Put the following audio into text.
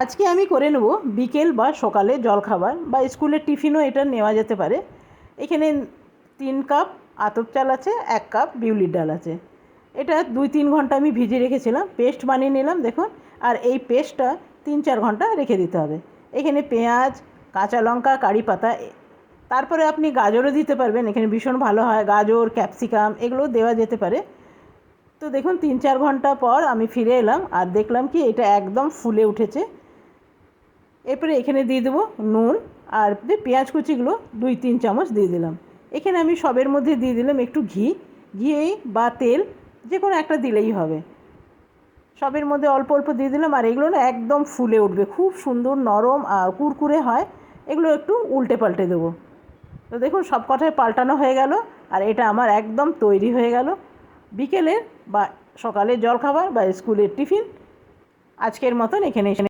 আজকে আমি করে নেব বিকেল বা সকালে জলখাবার বা স্কুলের টিফিনও এটা নেওয়া যেতে পারে। এখানে 3 কাপ আতপ চাল আছে, 1 কাপ বিউলির ডাল আছে। এটা 2-3 ঘন্টা আমি ভিজিয়ে রেখেছিলাম, পেস্ট বানিয়ে নিলাম দেখুন। আর এই পেস্টটা 3-4 ঘন্টা রেখে দিতে হবে। এখানে পেঁয়াজ, কাঁচা লঙ্কা, কারি পাতা, তারপরে আপনি গাজরও দিতে পারবেন, এখানে ভীষণ ভালো হয়। গাজর, ক্যাপসিকাম এগুলো দেওয়া যেতে পারে। তো দেখুন 3-4 ঘন্টা পর আমি ফিরে এলাম আর দেখলাম কি এটা একদম ফুলে উঠেছে। এরপরে এখানে দিয়ে দেবো নুন, আর পেঁয়াজ কুচিগুলো 2-3 চামচ দিয়ে দিলাম। এখানে আমি সবের মধ্যে দিয়ে দিলাম একটু ঘি বা তেল, যে কোনো একটা দিলেই হবে। সবের মধ্যে অল্প অল্প দিয়ে দিলাম, আর এগুলো না একদম ফুলে উঠবে, খুব সুন্দর নরম আর কুরকুরে হয়। এগুলো একটু উল্টে পাল্টে দেবো। তো দেখুন সব কটাই পাল্টানো হয়ে গেল, আর এটা আমার একদম তৈরি হয়ে গেল বিকেলের বা সকালের জলখাবার বা স্কুলের টিফিন। আজকের মতন এখানে